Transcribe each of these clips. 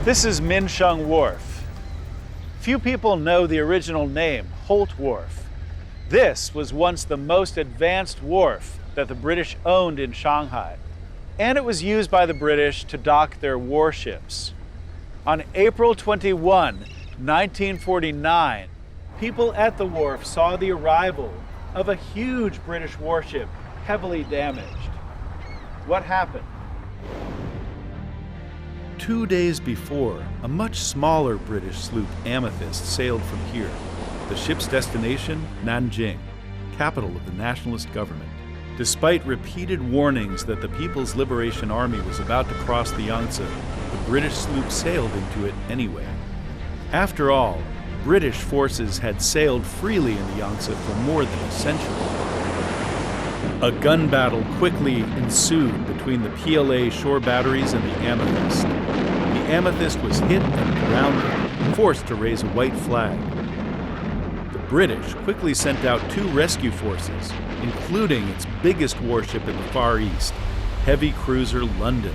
This is Minsheng Wharf. Few people know the original name, Holt Wharf. This was once the most advanced wharf that the British owned in Shanghai, and it was used by the British to dock their warships. On April 21, 1949, people at the wharf saw the arrival of a huge British warship, heavily damaged. What happened? 2 days before, a much smaller British sloop Amethyst sailed from here. The ship's destination, Nanjing, capital of the nationalist government. Despite repeated warnings that the People's Liberation Army was about to cross the Yangtze, the British sloop sailed into it anyway. After all, British forces had sailed freely in the Yangtze for more than a century. A gun battle quickly ensued between the PLA shore batteries and the Amethyst. The Amethyst was hit and grounded, forced to raise a white flag. The British quickly sent out 2 rescue forces, including its biggest warship in the Far East, heavy cruiser London.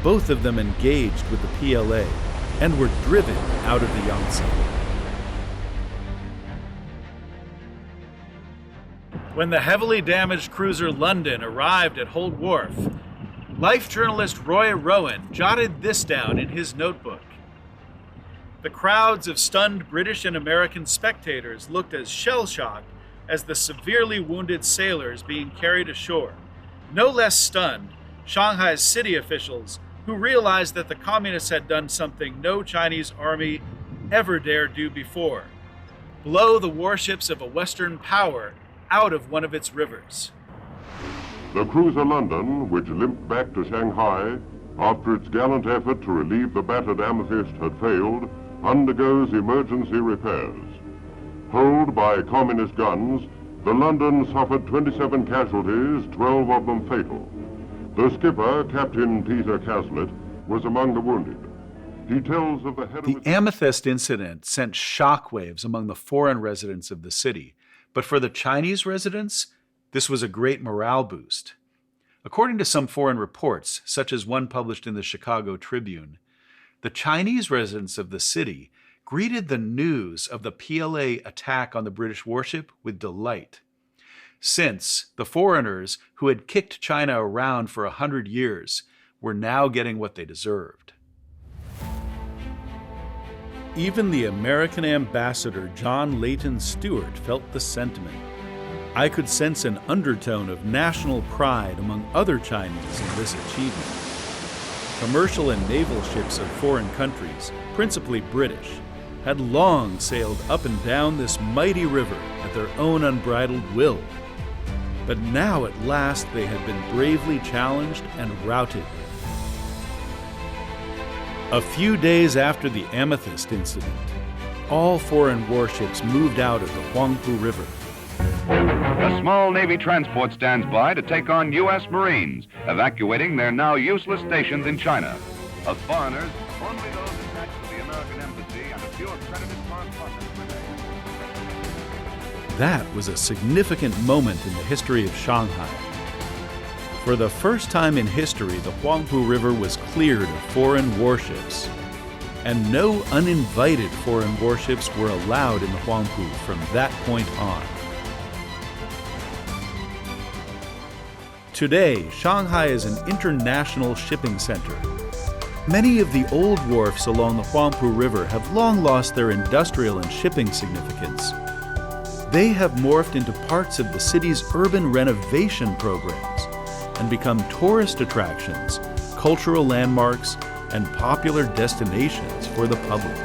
Both of them engaged with the PLA and were driven out of the Yangtze. When the heavily damaged cruiser London arrived at Holt Wharf, Life journalist Roy Rowan jotted this down in his notebook. The crowds of stunned British and American spectators looked as shell-shocked as the severely wounded sailors being carried ashore. No less stunned, Shanghai's city officials, who realized that the communists had done something no Chinese army ever dared do before: blow the warships of a Western power out of one of its rivers. The cruiser London, which limped back to Shanghai after its gallant effort to relieve the battered Amethyst had failed, undergoes emergency repairs. Holed by communist guns, the London suffered 27 casualties, 12 of them fatal. The skipper, Captain Peter Caslett, was among the wounded. He tells of the Amethyst incident sent shockwaves among the foreign residents of the city, but for the Chinese residents, this was a great morale boost. According to some foreign reports, such as one published in the Chicago Tribune, the Chinese residents of the city greeted the news of the PLA attack on the British warship with delight, since the foreigners who had kicked China around for 100 years were now getting what they deserved. Even the American ambassador John Leighton Stewart felt the sentiment. I could sense an undertone of national pride among other Chinese in this achievement. Commercial and naval ships of foreign countries, principally British, had long sailed up and down this mighty river at their own unbridled will. But now at last they had been bravely challenged and routed. A few days after the Amethyst incident, all foreign warships moved out of the Huangpu River. A small Navy transport stands by to take on U.S. Marines, evacuating their now useless stations in China. Of foreigners, only those attached to the American embassy and a few accredited correspondents remain. That was a significant moment in the history of Shanghai. For the first time in history, the Huangpu River was cleared of foreign warships, and no uninvited foreign warships were allowed in the Huangpu from that point on. Today, Shanghai is an international shipping center. Many of the old wharfs along the Huangpu River have long lost their industrial and shipping significance. They have morphed into parts of the city's urban renovation programs and become tourist attractions, cultural landmarks, and popular destinations for the public.